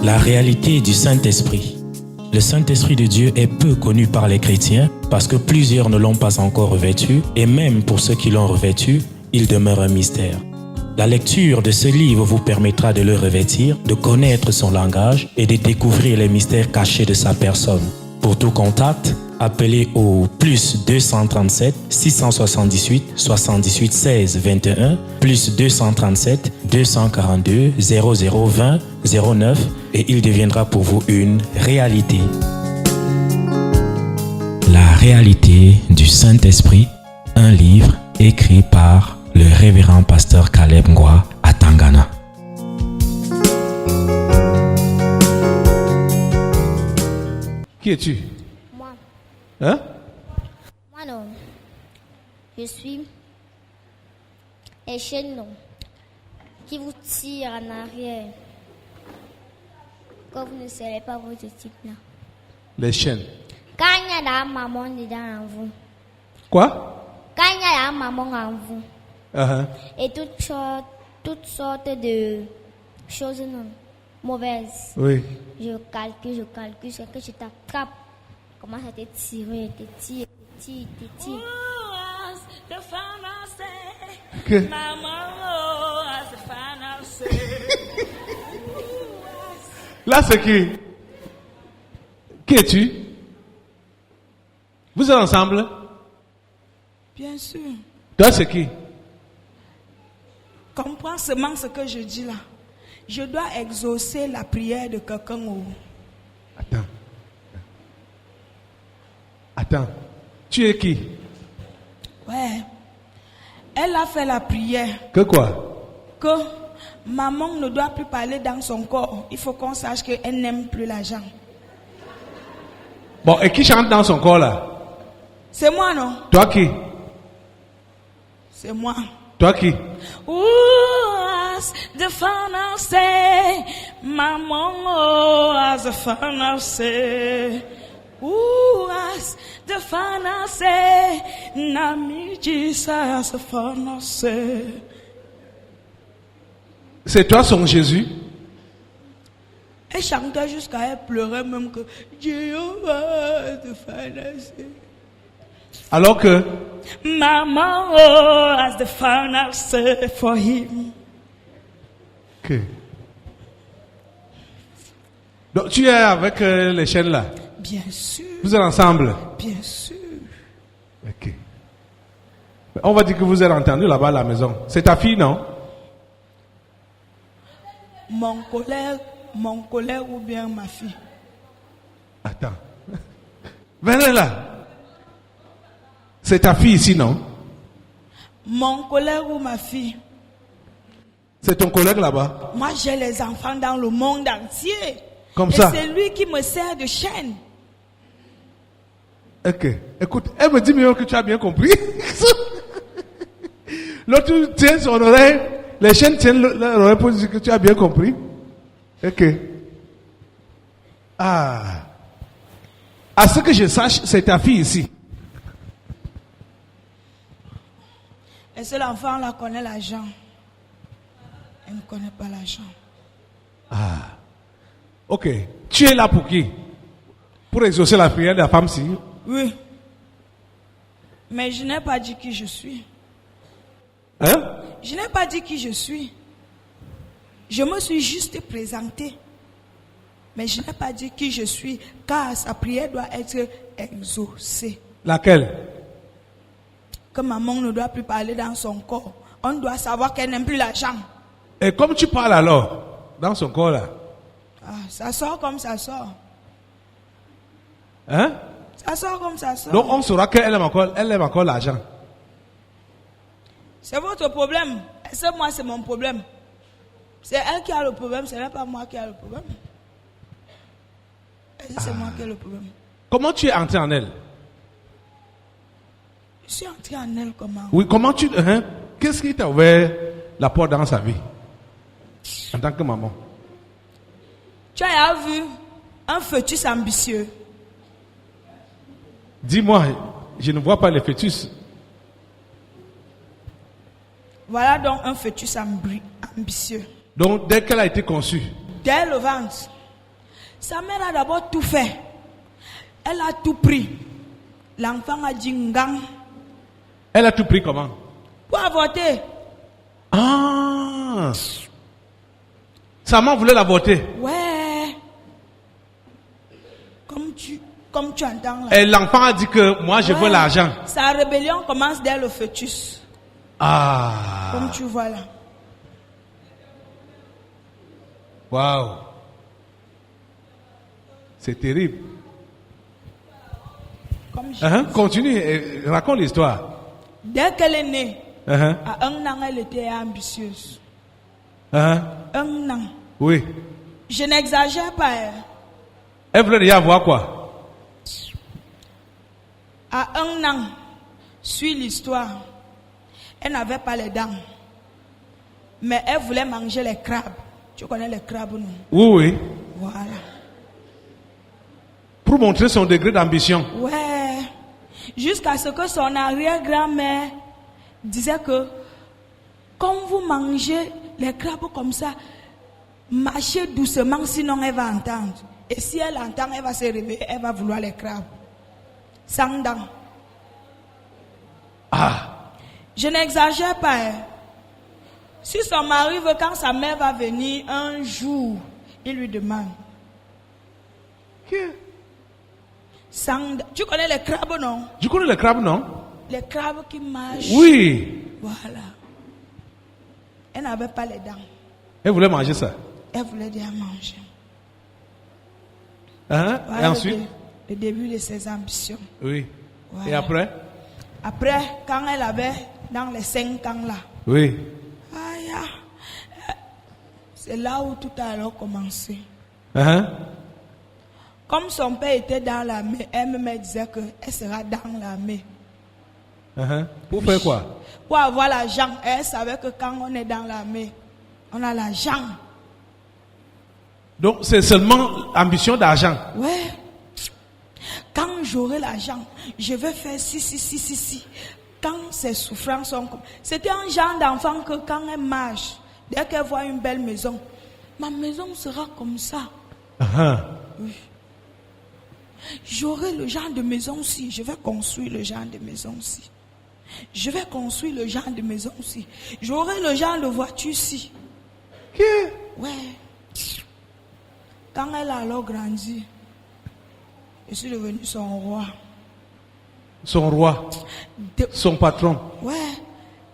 La réalité du Saint-Esprit. Le Saint-Esprit de Dieu est peu connu par les chrétiens parce que plusieurs ne l'ont pas encore revêtu et même pour ceux qui l'ont revêtu, il demeure un mystère. La lecture de ce livre vous permettra de le revêtir, de connaître son langage et de découvrir les mystères cachés de sa personne. Pour tout contact, appelez au plus 237 678 78 16 21 plus 237 242 0020 09 et il deviendra pour vous une réalité. La réalité du Saint-Esprit, un livre écrit par le révérend pasteur Caleb Ngwa à Tangana. Qui es-tu? Moi. Hein? Moi non. Je suis un chaînon qui vous tire en arrière. Quand vous ne serez pas votre type là. Les chaînes. Quand il y a la maman dedans en vous. Quoi? Quand il y a la maman en vous. Uh-huh. Et toutes sortes de choses non mauvaises. Oui. Je calcule, c'est que je t'attrape. Commence à te tirer, te tire. Que? Là, c'est qui? Qui es-tu? Vous êtes ensemble? Bien sûr. Toi, c'est qui? Comprends seulement ce que je dis là. Je dois exaucer la prière de quelqu'un. Attends. Tu es qui? Ouais. Elle a fait la prière. Que quoi? Que maman ne doit plus parler dans son corps. Il faut qu'on sache qu'elle n'aime plus l'argent. Bon, et qui chante dans son corps là? C'est moi, non? Toi qui? C'est moi. Toi qui? As the final say, maman, as the final say. As the final say, Nami Jesus, as the final say. C'est toi son Jésus? Elle chantait jusqu'à elle pleurait même que Jéhovah, the final say. Alors que? Maman, as the final say for him. Que? Donc tu es avec les chaînes là? Bien sûr. Vous êtes ensemble? Bien sûr. Ok. On va dire que vous êtes entendu là-bas à la maison. C'est ta fille, non? Mon collègue ou bien ma fille. Attends. Venez là. C'est ta fille ici, non? Mon collègue ou ma fille. C'est ton collègue là-bas? Moi, j'ai les enfants dans le monde entier. Comme ça? Et c'est lui qui me sert de chaîne. Ok. Écoute, elle me dit mieux que tu as bien compris. L'autre tient son oreille. Les chaînes tiennent leur oreille pour dire que tu as bien compris. Ok. Ah. À ce que je sache, c'est ta fille ici. Et seul enfant là connaît l'argent. Elle ne connaît pas l'argent. Ah. Ok. Tu es là pour qui? Pour exaucer la prière de la femme-ci? Oui. Mais je n'ai pas dit qui je suis. Hein? Je n'ai pas dit qui je suis. Je me suis juste présenté. Mais je n'ai pas dit qui je suis, car sa prière doit être exaucée. Laquelle? Que maman ne doit plus parler dans son corps. On doit savoir qu'elle n'aime plus l'argent. Et comme tu parles alors, dans son corps là? Ah, ça sort comme ça sort. Hein? Ça sort comme ça sort. Donc on saura qu'elle aime encore l'argent. C'est votre problème. C'est moi, c'est mon problème. C'est elle qui a le problème, ce n'est pas moi qui a le problème. C'est moi qui ai le problème. Comment tu es entré en elle? Je suis entré en elle comment? Oui, comment tu... Hein? Qu'est-ce qui t'a ouvert la porte dans sa vie? En tant que maman. Tu as vu un fœtus ambitieux. Dis-moi, je ne vois pas les fœtus. Voilà donc un fœtus ambitieux. Donc, dès qu'elle a été conçue, Dès le ventre, Sa mère a d'abord tout fait. Elle a tout pris. L'enfant a dit ngang Elle a tout pris comment? pour avorter. Ah! Sa maman voulait l'avorter. Ouais. Comme tu entends là. Et l'enfant a dit que moi je veux l'argent. Sa rébellion commence dès le fœtus. Ah! Comme tu vois là. Waouh! C'est terrible. Comme je- Continue, et raconte l'histoire. Dès qu'elle est née, Uh-huh. à 1 an, elle était ambitieuse. Uh-huh. 1 an. Oui. Je n'exagère pas. Hein. Elle voulait déjà voir quoi? À 1 an, suis l'histoire, elle n'avait pas les dents. Mais elle voulait manger les crabes. Tu connais les crabes, non? Oui, oui. Voilà. Pour montrer son degré d'ambition. Ouais. Jusqu'à ce que son arrière-grand-mère disait que quand vous mangez les crabes comme ça, marchez doucement, sinon elle va entendre. Et si elle entend, elle va se réveiller, elle va vouloir les crabes. Sans dents. Ah! Je n'exagère pas. Hein. Si son mari veut, quand sa mère va venir un jour, il lui demande. Tu connais les crabes, non? Tu connais le crabe, non? Les crabes qui marchent. Oui. Voilà. Elle n'avait pas les dents. Elle voulait manger ça. Elle voulait déjà manger. Hein? Voilà Et ensuite? le début de ses ambitions. Oui. Voilà. Et après? Après, quand elle avait dans les 5 ans là, Oui. c'est là où tout a alors commencé. Uh-huh. Comme son père était dans l'armée, elle me disait qu'elle sera dans l'armée. Uh-huh. Pour faire quoi? Pour avoir l'argent. Elle savait que quand on est dans l'armée, on a l'argent. Donc c'est seulement ambition d'argent. Ouais. Quand j'aurai l'argent, je vais faire si. Quand ses souffrances sont comme... C'était un genre d'enfant que quand elle marche, dès qu'elle voit une belle maison, ma maison sera comme ça. Uh-huh. Oui. J'aurai le genre de maison aussi. Je vais construire le genre de maison aussi. Je vais construire le genre de maison aussi. J'aurai le genre de voiture aussi. Ouais. Quand elle a alors grandi, je suis devenu son roi. Son roi. Son patron. Ouais.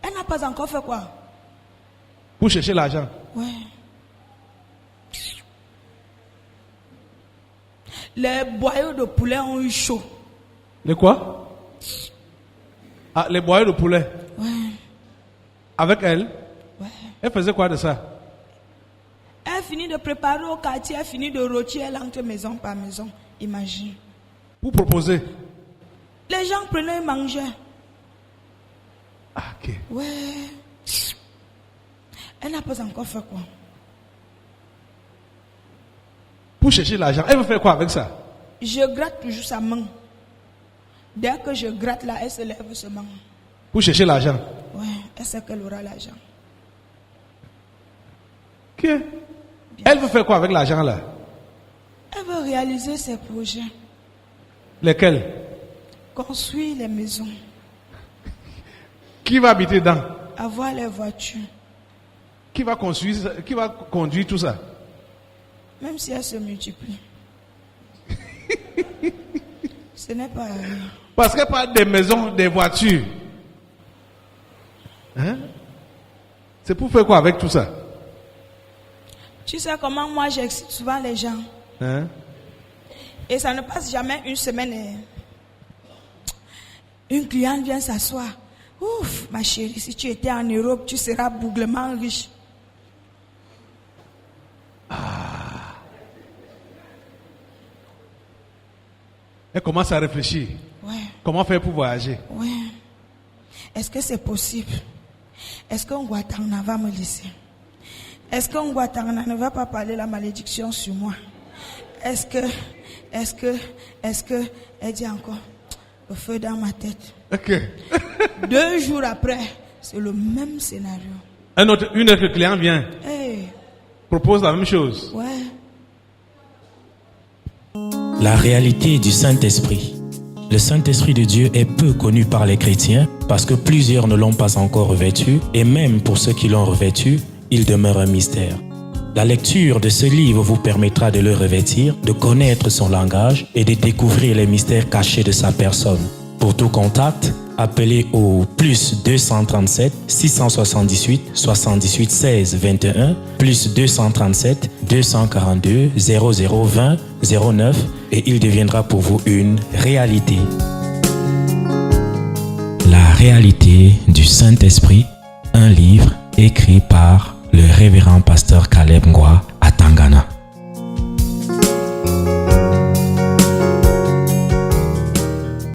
Elle n'a pas encore fait quoi? Pour chercher l'argent. Ouais. Les boyaux de poulet ont eu chaud. Les quoi? Ah, les boyaux de poulet. Ouais. Avec elle? Ouais. Elle faisait quoi de ça? Elle finit de préparer au quartier, elle finit de rôtir, elle entre maison par maison. Imagine. Pour proposer. Les gens prenaient et mangeaient. Ah, ok. Ouais. Elle n'a pas encore fait quoi? Pour chercher l'argent. Elle veut faire quoi avec ça? Je gratte toujours sa main. Dès que je gratte là, elle se lève seulement. Pour chercher l'argent. Ouais, elle sait qu'elle aura l'argent. Ok. Elle veut faire quoi avec l'argent là? Elle veut réaliser ses projets. Lesquels? Construire les maisons. Qui va habiter dedans? Avoir les voitures. Qui va construire, qui va conduire tout ça? Même si elles se multiplient. Ce n'est pas rien. Parce qu'elle parle des maisons, des voitures. Hein? C'est pour faire quoi avec tout ça? Tu sais comment moi j'excite souvent les gens. Hein? Et ça ne passe jamais une semaine. Une cliente vient s'asseoir. Ouf, ma chérie, si tu étais en Europe, tu seras bouglement riche. Elle commence à réfléchir. Ouais, Comment faire pour voyager? ouais. Est-ce que c'est possible? Est-ce qu'un Guatemala va me laisser? Est-ce qu'un Guatemala ne va pas parler la malédiction sur moi? Est-ce que, elle dit encore, le feu dans ma tête. Ok. 2 jours après, c'est le même scénario. Une autre client vient, Hey, propose la même chose. ouais. La réalité du Saint-Esprit. Le Saint-Esprit de Dieu est peu connu par les chrétiens parce que plusieurs ne l'ont pas encore revêtu et même pour ceux qui l'ont revêtu, il demeure un mystère. La lecture de ce livre vous permettra de le revêtir, de connaître son langage et de découvrir les mystères cachés de sa personne. Pour tout contact, appelez au plus 237 678 78 16 21 plus 237 242 0020 09 et il deviendra pour vous une réalité. La réalité du Saint-Esprit, un livre écrit par le révérend pasteur Caleb Ngwa à Tangana.